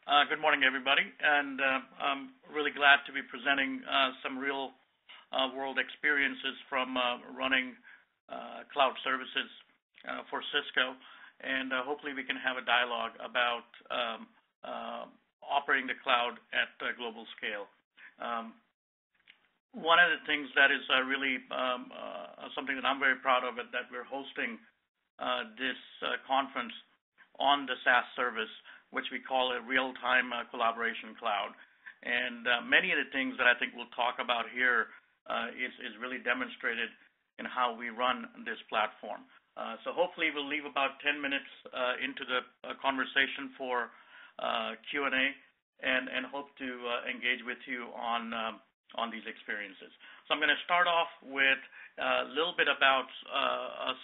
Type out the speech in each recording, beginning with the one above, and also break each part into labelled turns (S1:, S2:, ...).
S1: Good morning, everybody, and I'm really glad to be presenting some real world experiences from running cloud services for Cisco, and hopefully we can have a dialogue about operating the cloud at a global scale. One of the things that is really something that I'm very proud of is that we're hosting this conference on the SaaS service, which we call a real-time collaboration cloud. And many of the things that I think we'll talk about here is really demonstrated in how we run this platform. So hopefully we'll leave about 10 minutes into the conversation for Q&A and hope to engage with you on these experiences. So I'm going to start off with a little bit about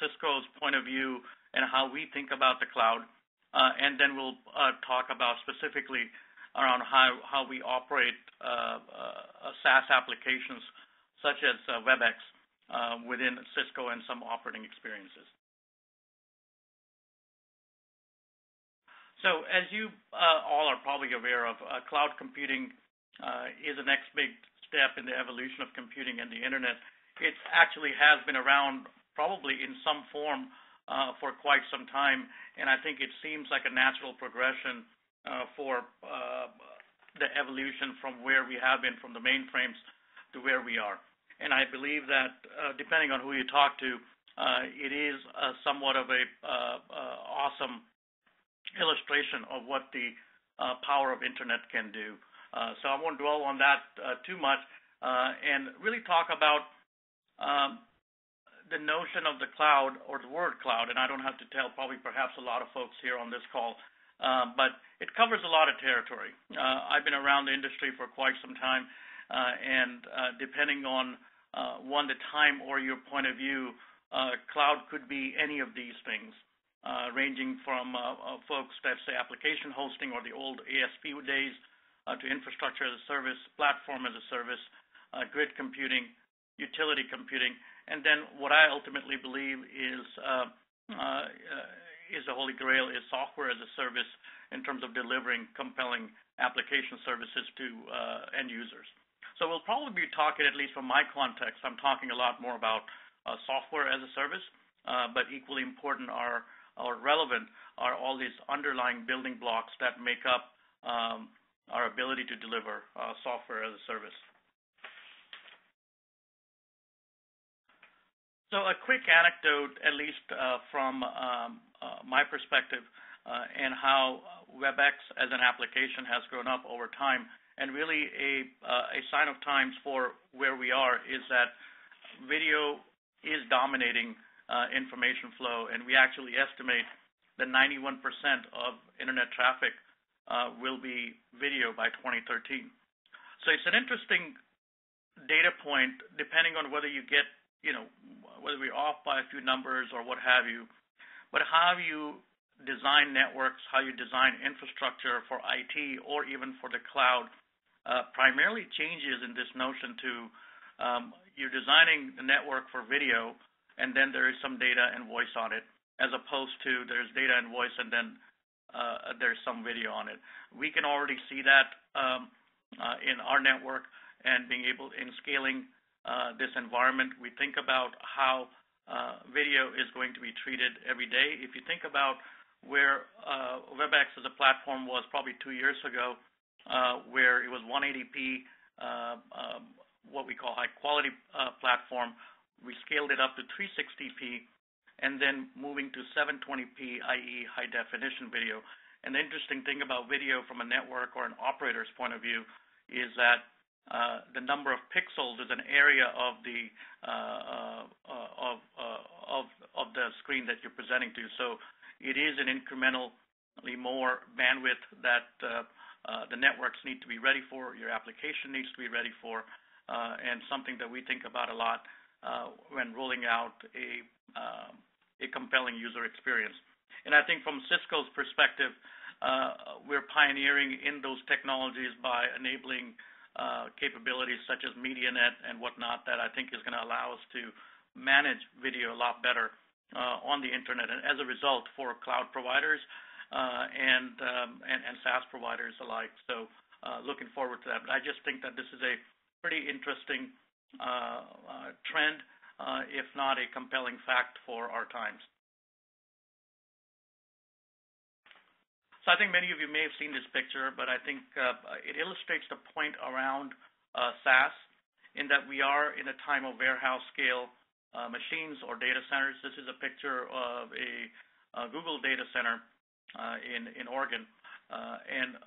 S1: Cisco's point of view and how we think about the cloud. And then we'll talk about specifically around how we operate SaaS applications such as WebEx within Cisco and some operating experiences. So as you all are probably aware of, cloud computing is the next big step in the evolution of computing and the internet. It actually has been around probably in some form for quite some time, and I think it seems like a natural progression for the evolution from where we have been from the mainframes to where we are. And I believe that depending on who you talk to, it is somewhat of a awesome illustration of what the power of internet can do. So I won't dwell on that too much and really talk about the notion of the cloud or the word cloud, and I don't have to tell probably perhaps a lot of folks here on this call, but it covers a lot of territory. I've been around the industry for quite some time, and depending on the time or your point of view, cloud could be any of these things, ranging from folks that say application hosting or the old ASP days to infrastructure as a service, platform as a service, grid computing, utility computing. And then what I ultimately believe is the holy grail is software as a service in terms of delivering compelling application services to end users. So we'll probably be talking, at least from my context, I'm talking a lot more about software as a service, but equally important or relevant are all these underlying building blocks that make up our ability to deliver software as a service. So a quick anecdote, at least from my perspective, and how WebEx as an application has grown up over time, and really a sign of times for where we are is that video is dominating information flow, and we actually estimate that 91% of internet traffic will be video by 2013. So it's an interesting data point, depending on whether you get whether we're off by a few numbers or what have you, but how you design networks, how you design infrastructure for IT or even for the cloud primarily changes in this notion to you're designing the network for video and then there is some data and voice on it, as opposed to there's data and voice and then there's some video on it. We can already see that in our network and being able in scaling this environment. We think about how video is going to be treated every day. If you think about where WebEx as a platform was probably 2 years ago, where it was 180p, what we call high quality platform, we scaled it up to 360p, and then moving to 720p, i.e. high definition video. And the interesting thing about video from a network or an operator's point of view is that the number of pixels is an area of the screen that you're presenting to. So it is an incrementally more bandwidth that the networks need to be ready for, your application needs to be ready for, and something that we think about a lot when rolling out a compelling user experience. And I think from Cisco's perspective, we're pioneering in those technologies by enabling capabilities such as MediaNet and whatnot that I think is going to allow us to manage video a lot better on the internet. And as a result, for cloud providers, and SaaS providers alike. So looking forward to that. But I just think that this is a pretty interesting trend, if not a compelling fact for our times. So I think many of you may have seen this picture, but I think it illustrates the point around SaaS in that we are in a time of warehouse scale machines or data centers. This is a picture of a Google data center in Oregon. And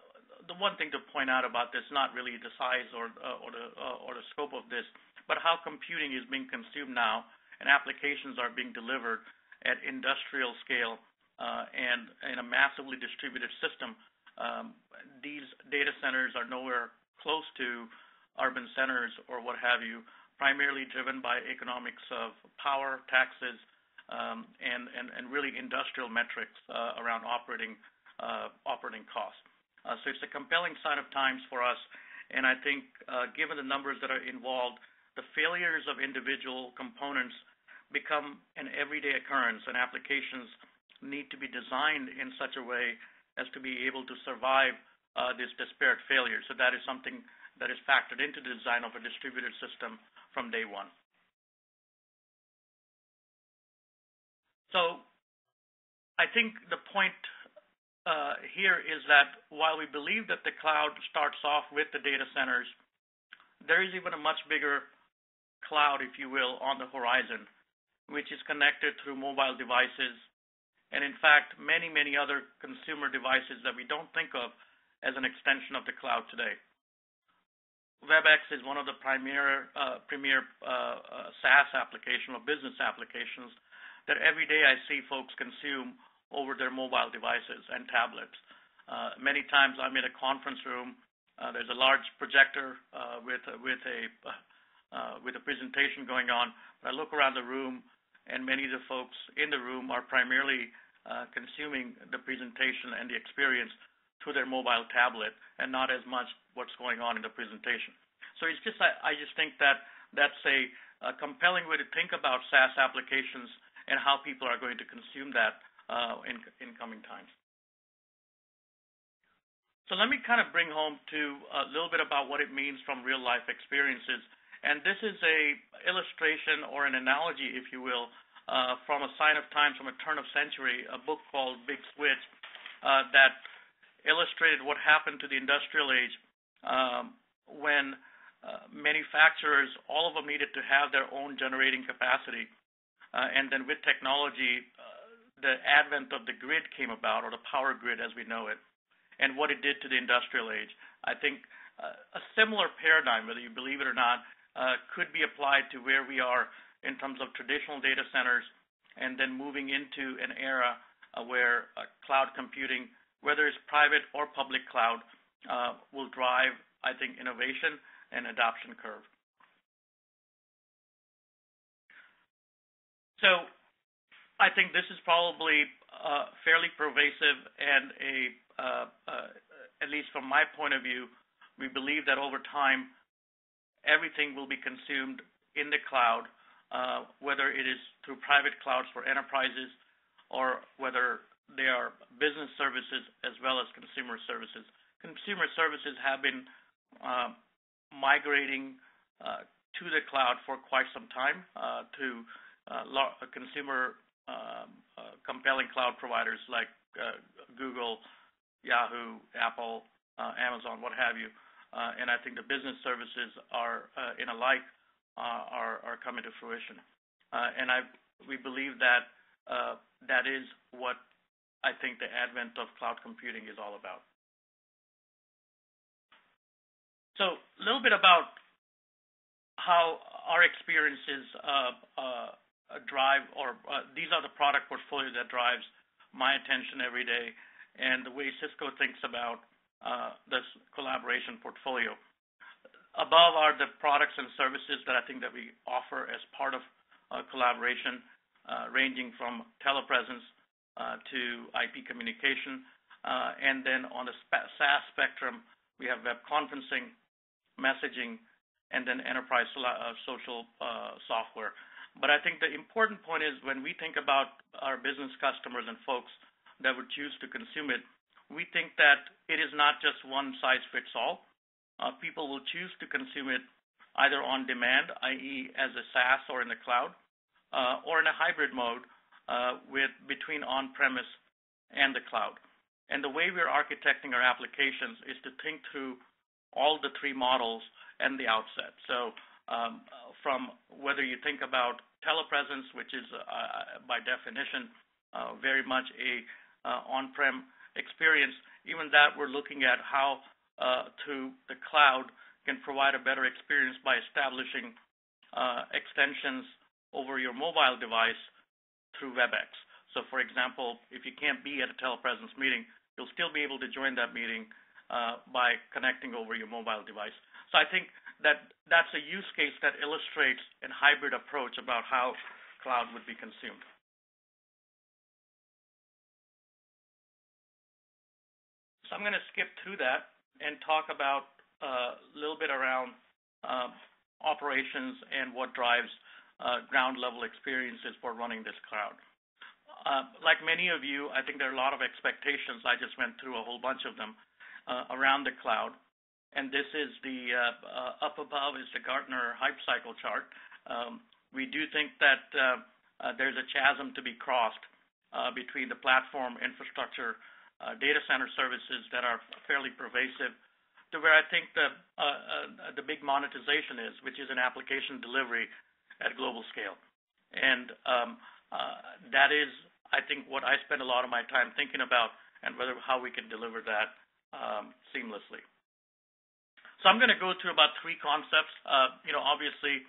S1: the one thing to point out about this, not really the size or the scope of this, but how computing is being consumed now and applications are being delivered at industrial scale and in a massively distributed system. These data centers are nowhere close to urban centers or what have you, primarily driven by economics of power, taxes, and really industrial metrics around operating costs. So it's a compelling sign of times for us, and I think given the numbers that are involved, the failures of individual components become an everyday occurrence, and applications need to be designed in such a way as to be able to survive this disparate failure. So that is something that is factored into the design of a distributed system from day one. So I think the point here is that while we believe that the cloud starts off with the data centers, there is even a much bigger cloud, if you will, on the horizon, which is connected through mobile devices, and in fact, many, many other consumer devices that we don't think of as an extension of the cloud today. WebEx is one of the premier SaaS application or business applications that every day I see folks consume over their mobile devices and tablets. Many times I'm in a conference room. There's a large projector with a presentation going on. I look around the room, and many of the folks in the room are primarily consuming the presentation and the experience through their mobile tablet, and not as much what's going on in the presentation. So it's just, I just think that that's a compelling way to think about SaaS applications and how people are going to consume that in coming times. So let me kind of bring home to a little bit about what it means from real life experiences. And this is a illustration or an analogy, if you will, from A Sign of Times from a turn of century, a book called Big Switch that illustrated what happened to the industrial age when manufacturers, all of them needed to have their own generating capacity. And then with technology, the advent of the grid came about, or the power grid as we know it, and what it did to the industrial age. I think a similar paradigm, whether you believe it or not, could be applied to where we are in terms of traditional data centers, and then moving into an era where cloud computing, whether it's private or public cloud, will drive, I think, innovation and adoption curve. So I think this is probably fairly pervasive, and at least from my point of view, we believe that over time, everything will be consumed in the cloud, whether it is through private clouds for enterprises or whether they are business services as well as consumer services. Consumer services have been migrating to the cloud for quite some time to consumer compelling cloud providers like Google, Yahoo, Apple, Amazon, what have you. And I think the business services are are coming to fruition. And we believe that that is what I think the advent of cloud computing is all about. So a little bit about how our experiences drive, or these are the product portfolio that drives my attention every day, and the way Cisco thinks about this collaboration portfolio. Above are the products and services that I think that we offer as part of collaboration, ranging from telepresence to IP communication, and then on the SaaS spectrum, we have web conferencing, messaging, and then enterprise social software. But I think the important point is when we think about our business customers and folks that would choose to consume it, we think that it is not just one size fits all. People will choose to consume it either on demand, i.e. as a SaaS or in the cloud, or in a hybrid mode between on-premise and the cloud. And the way we're architecting our applications is to think through all the three models and the outset. So from whether you think about telepresence, which is by definition very much a on-prem experience, even that we're looking at how through the cloud can provide a better experience by establishing extensions over your mobile device through WebEx. So for example, if you can't be at a telepresence meeting, you'll still be able to join that meeting by connecting over your mobile device. So I think that that's a use case that illustrates a hybrid approach about how cloud would be consumed. So I'm going to skip through that and talk about a little bit around operations and what drives ground-level experiences for running this cloud. Like many of you, I think there are a lot of expectations. I just went through a whole bunch of them around the cloud. And this is the up above is the Gartner hype cycle chart. We do think that there's a chasm to be crossed between the platform infrastructure data center services that are fairly pervasive to where I think the big monetization is, which is an application delivery at global scale. And that is, I think, what I spend a lot of my time thinking about and how we can deliver that seamlessly. So I'm going to go through about three concepts. Obviously,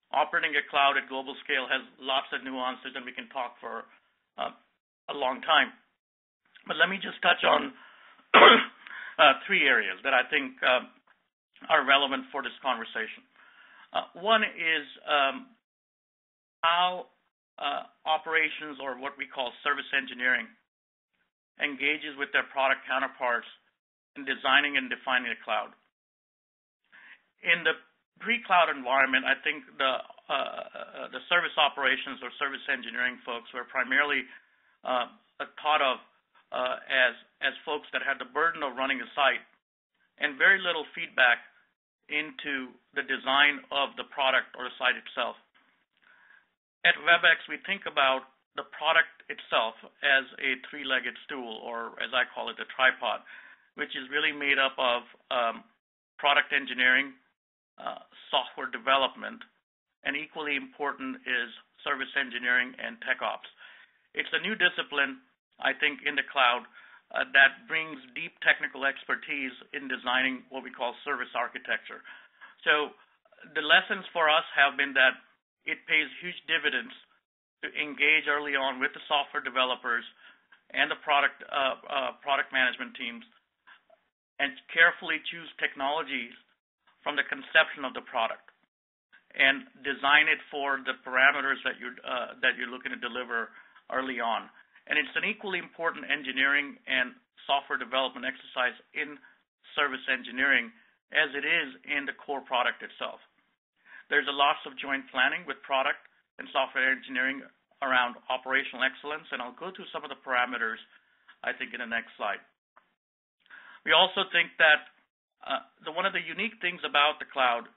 S1: operating a cloud at global scale has lots of nuances, and we can talk for a long time. But let me just touch on three areas that I think are relevant for this conversation. One is how operations, or what we call service engineering, engages with their product counterparts in designing and defining a cloud. In the pre-cloud environment, I think the service operations or service engineering folks were primarily thought of as folks that had the burden of running a site and very little feedback into the design of the product or the site itself. At WebEx, we think about the product itself as a three-legged stool, or as I call it, a tripod, which is really made up of product engineering, software development, and equally important is service engineering and tech ops. It's a new discipline, I think, in the cloud that brings deep technical expertise in designing what we call service architecture. So the lessons for us have been that it pays huge dividends to engage early on with the software developers and the product management teams and carefully choose technologies from the conception of the product and design it for the parameters that you're looking to deliver early on. And it's an equally important engineering and software development exercise in service engineering as it is in the core product itself. There's a lots of joint planning with product and software engineering around operational excellence, and I'll go through some of the parameters, I think, in the next slide. We also think that one of the unique things about the cloud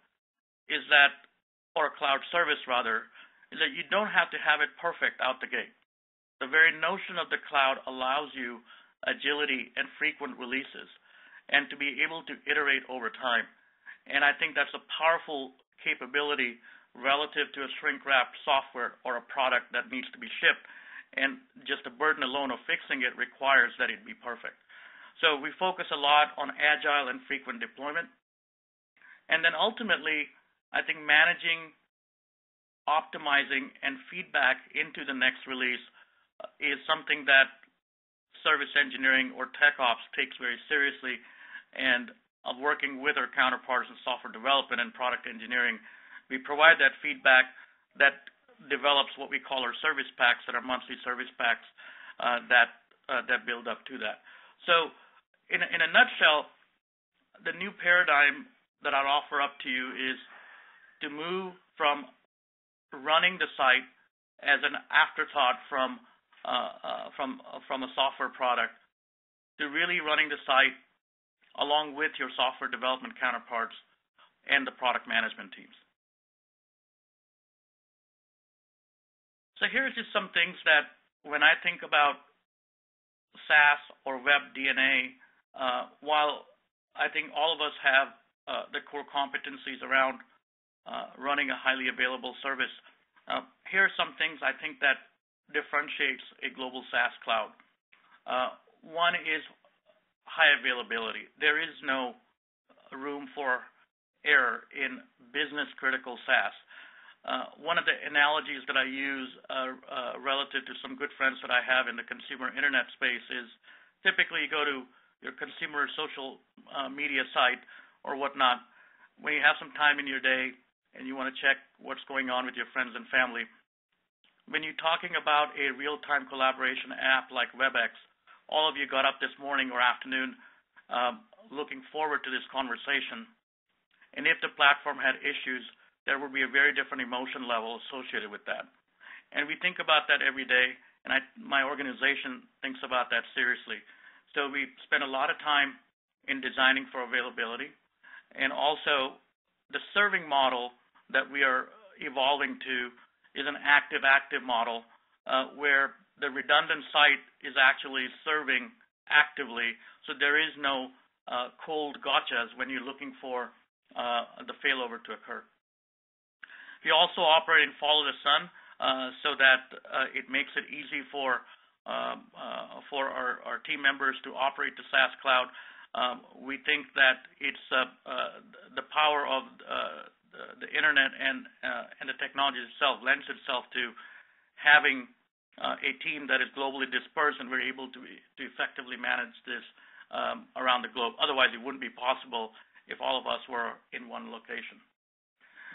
S1: is that, or a cloud service rather, is that you don't have to have it perfect out the gate. The very notion of the cloud allows you agility and frequent releases and to be able to iterate over time. And I think that's a powerful capability relative to a shrink-wrapped software or a product that needs to be shipped. And just the burden alone of fixing it requires that it be perfect. So we focus a lot on agile and frequent deployment. And then ultimately, I think managing, optimizing, and feedback into the next release is something that service engineering or tech ops takes very seriously, and of working with our counterparts in software development and product engineering, we provide that feedback that develops what we call our service packs, that are monthly service packs that build up to that. So in a nutshell, the new paradigm that I'll offer up to you is to move from running the site as an afterthought from from a software product to really running the site along with your software development counterparts and the product management teams. So here's just some things that when I think about SaaS or web DNA, while I think all of us have the core competencies around running a highly available service, here are some things I think that differentiates a global SaaS cloud. One is high availability. There is no room for error in business-critical SaaS. One of the analogies that I use relative to some good friends that I have in the consumer internet space is typically you go to your consumer social media site or whatnot when you have some time in your day and you want to check what's going on with your friends and family. When you're talking about a real-time collaboration app like WebEx, all of you got up this morning or afternoon looking forward to this conversation. And if the platform had issues, there would be a very different emotion level associated with that. And we think about that every day, and my organization thinks about that seriously. So we spend a lot of time in designing for availability, and also the serving model that we are evolving to is an active-active model where the redundant site is actually serving actively, so there is no cold gotchas when you're looking for the failover to occur. We also operate in follow the sun so that it makes it easy for our team members to operate the SaaS cloud. We think that it's the power of the internet and the technology itself lends itself to having a team that is globally dispersed, and we're able to effectively manage this around the globe. Otherwise, it wouldn't be possible if all of us were in one location.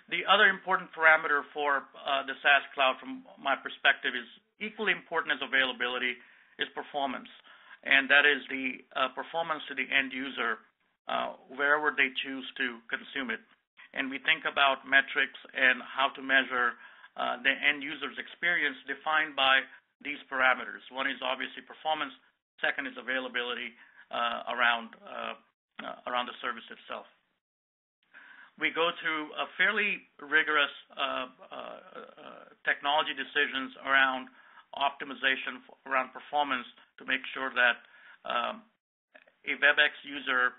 S1: The other important parameter for the SaaS cloud from my perspective is equally important as availability is performance, and that is the performance to the end user wherever they choose to consume it. And we think about metrics and how to measure the end user's experience defined by these parameters. One is obviously performance. Second is availability around the service itself. We go through a fairly rigorous technology decisions around optimization around performance to make sure that a WebEx user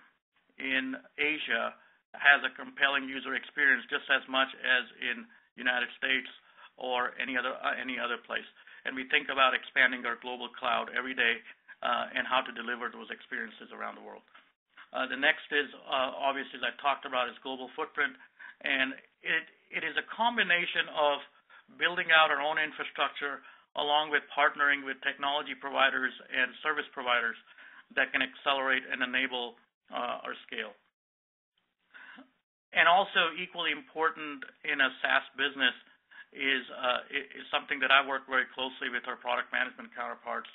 S1: in Asia has a compelling user experience just as much as in United States or any other place. And we think about expanding our global cloud every day and how to deliver those experiences around the world. The next is, obviously, as I talked about, is global footprint. And it is a combination of building out our own infrastructure along with partnering with technology providers and service providers that can accelerate and enable our scale. And also equally important in a SaaS business is something that I work very closely with our product management counterparts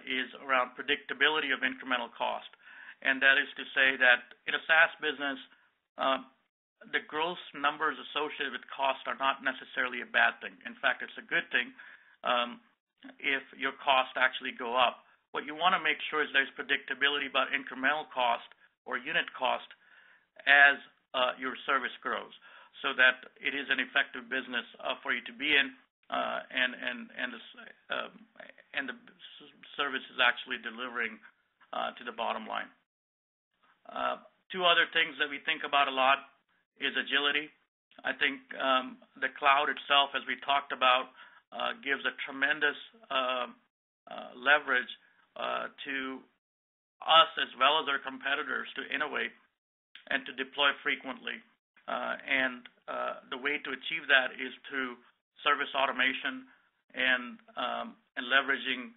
S1: is around predictability of incremental cost. And that is to say that in a SaaS business, the gross numbers associated with cost are not necessarily a bad thing. In fact, it's a good thing if your costs actually go up. What you want to make sure is there's predictability about incremental cost or unit cost as your service grows, so that it is an effective business for you to be in, and the service is actually delivering to the bottom line. Two other things that we think about a lot is agility. I think the cloud itself, as we talked about, gives a tremendous leverage to us as well as our competitors to innovate and to deploy frequently. And the way to achieve that is through service automation and leveraging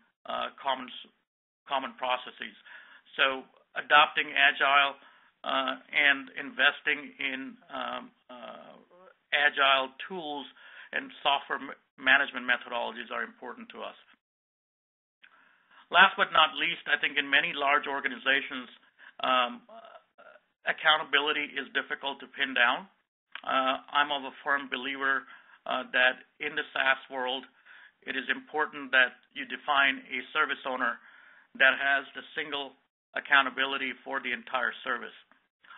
S1: common processes. So adopting agile and investing in agile tools and software management methodologies are important to us. Last but not least, I think in many large organizations, accountability is difficult to pin down. I'm of a firm believer that in the SaaS world, it is important that you define a service owner that has the single accountability for the entire service.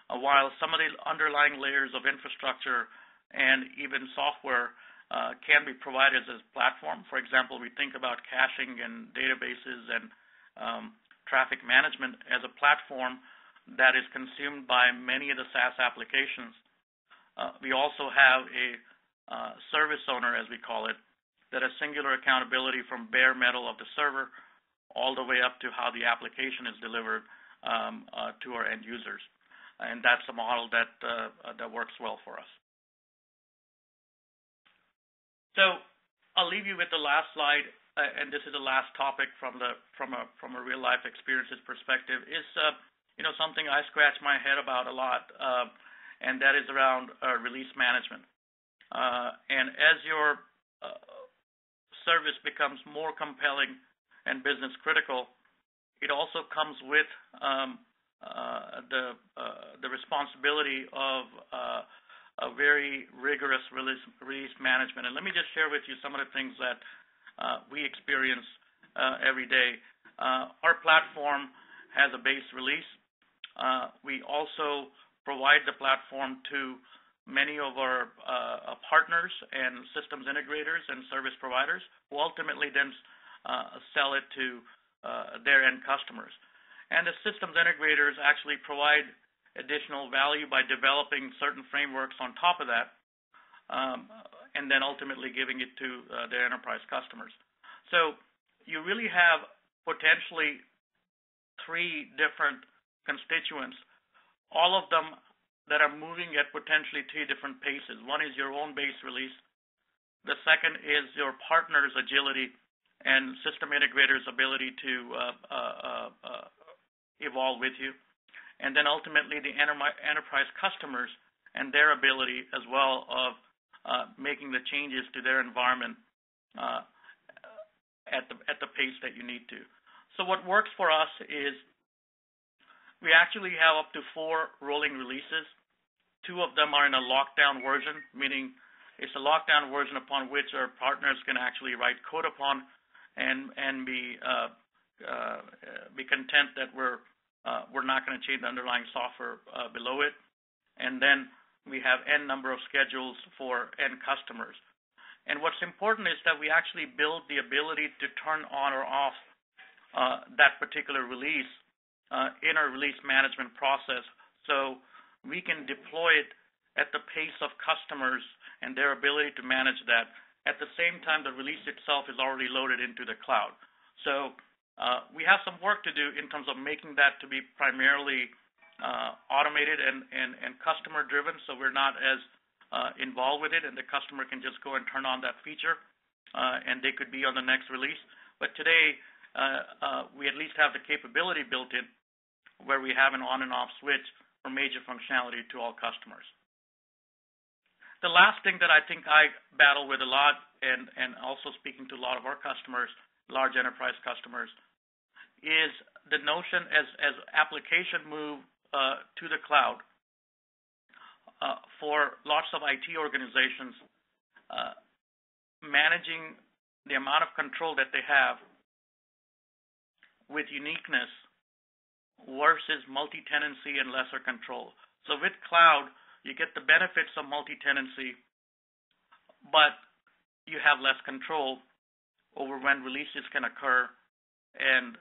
S1: While some of the underlying layers of infrastructure and even software can be provided as a platform. For example, we think about caching and databases and traffic management as a platform that is consumed by many of the SaaS applications. We also have a service owner, as we call it, that has singular accountability from bare metal of the server all the way up to how the application is delivered to our end users. And that's a model that works well for us. So I'll leave you with the last slide, and this is the last topic from a real life experiences perspective. Is something I scratch my head about a lot, and that is around release management. And as your service becomes more compelling and business critical, it also comes with the responsibility of a very rigorous release management. And let me just share with you some of the things that we experience every day. Our platform has a base release. We also provide the platform to many of our partners and systems integrators and service providers who ultimately then sell it to their end customers. And the systems integrators actually provide additional value by developing certain frameworks on top of that, and then ultimately giving it to their enterprise customers. So you really have potentially three different constituents, all of them that are moving at potentially three different paces. One is your own base release. The second is your partner's agility and system integrators' ability to evolve with you. And then ultimately the enterprise customers and their ability as well of making the changes to their environment at the pace that you need to. So what works for us is we actually have up to 4 rolling releases. 2 of them are in a lockdown version, meaning it's a lockdown version upon which our partners can actually write code upon and be content that we're not going to change the underlying software below it. And then we have n number of schedules for end customers. And what's important is that we actually build the ability to turn on or off that particular release in our release management process, so we can deploy it at the pace of customers and their ability to manage that. At the same time, the release itself is already loaded into the cloud. So we have some work to do in terms of making that to be primarily automated and customer-driven, so we're not as involved with it, and the customer can just go and turn on that feature, and they could be on the next release. But today, we at least have the capability built in where we have an on and off switch for major functionality to all customers. The last thing that I think I battle with a lot, and also speaking to a lot of our customers, large enterprise customers, is the notion as application move to the cloud. For lots of IT organizations, managing the amount of control that they have with uniqueness versus multi-tenancy and lesser control. So with cloud, you get the benefits of multi-tenancy, but you have less control over when releases can occur and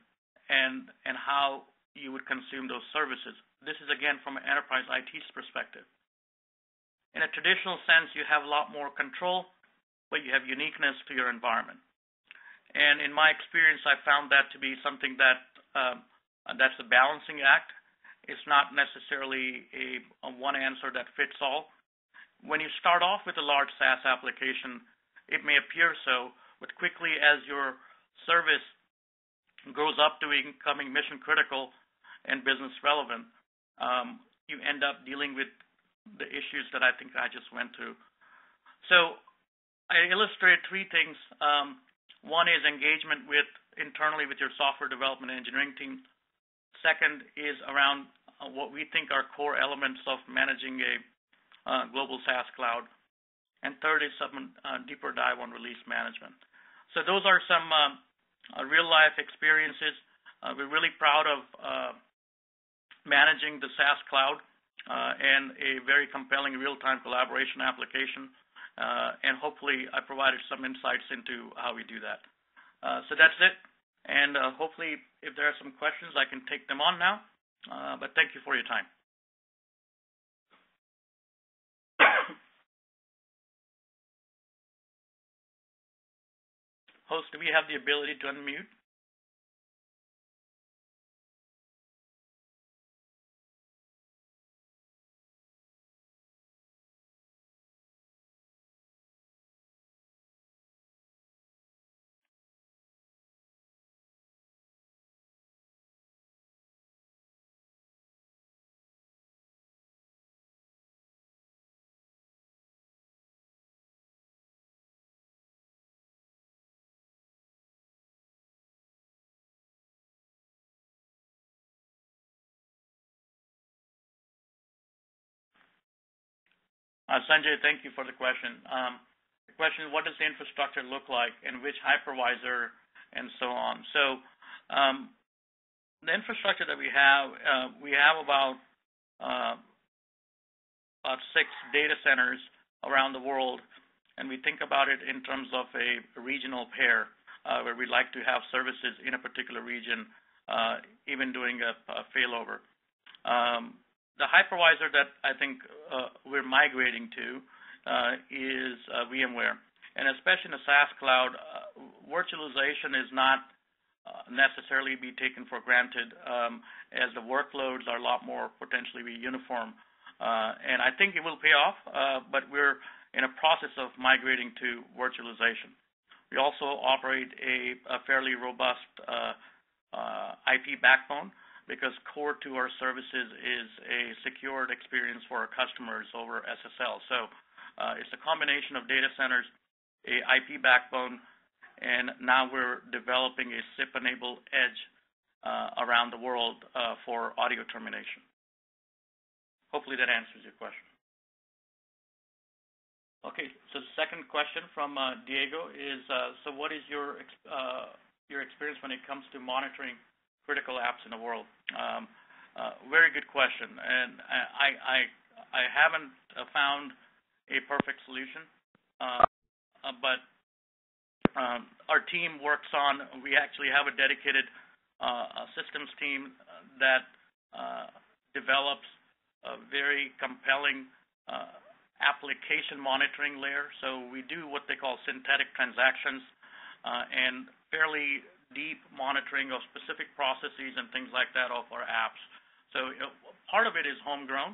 S1: how you would consume those services. This is, again, from an enterprise IT's perspective. In a traditional sense, you have a lot more control, but you have uniqueness to your environment. And in my experience, I found that to be something that that's a balancing act. It's not necessarily a one answer that fits all. When you start off with a large SaaS application, it may appear so, but quickly as your service goes up to becoming mission critical and business relevant, you end up dealing with the issues that I think I just went through. So I illustrate 3 things. One is engagement internally with your software development and engineering team. Second is around what we think are core elements of managing a global SaaS cloud. And third is some deeper dive on release management. So those are some real-life experiences. We're really proud of managing the SaaS cloud and a very compelling real-time collaboration application. And hopefully I provided some insights into how we do that. So that's it. And hopefully if there are some questions, I can take them on now. But thank you for your time. Host, do we have the ability to unmute? Sanjay, thank you for the question. The question is, what does the infrastructure look like and which hypervisor and so on? So the infrastructure that we have about 6 data centers around the world, and we think about it in terms of a regional pair where we like to have services in a particular region, even doing a failover. The hypervisor that I think we're migrating to is VMware. And especially in the SaaS cloud, virtualization is not necessarily be taken for granted as the workloads are a lot more potentially uniform. And I think it will pay off, but we're in a process of migrating to virtualization. We also operate a fairly robust IP backbone, because core to our services is a secured experience for our customers over SSL. So it's a combination of data centers, a IP backbone, and now we're developing a SIP-enabled edge around the world for audio termination. Hopefully that answers your question. Okay, so the second question from Diego is, so what is your experience when it comes to monitoring critical apps in the world? Very good question, and I haven't found a perfect solution, but our team works on, we actually have a dedicated systems team that develops a very compelling application monitoring layer. So we do what they call synthetic transactions and fairly deep monitoring of specific processes and things like that of our apps. So part of it is homegrown,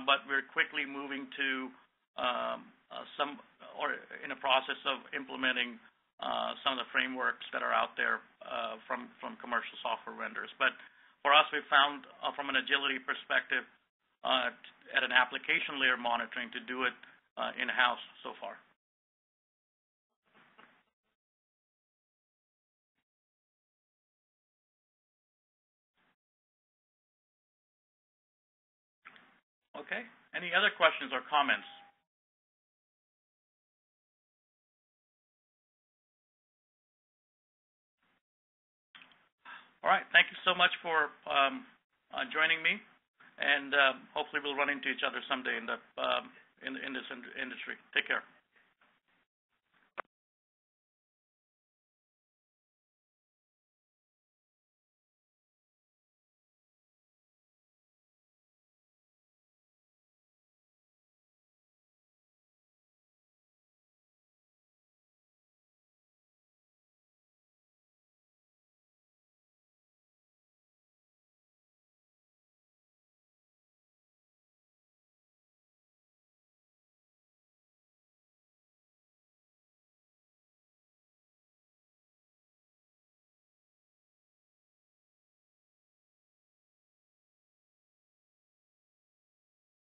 S1: but we're quickly moving to in a process of implementing some of the frameworks that are out there from commercial software vendors. But for us, we found from an agility perspective at an application layer monitoring to do it in-house so far. Okay. Any other questions or comments? All right. Thank you so much for joining me, and hopefully we'll run into each other someday in this industry. Take care.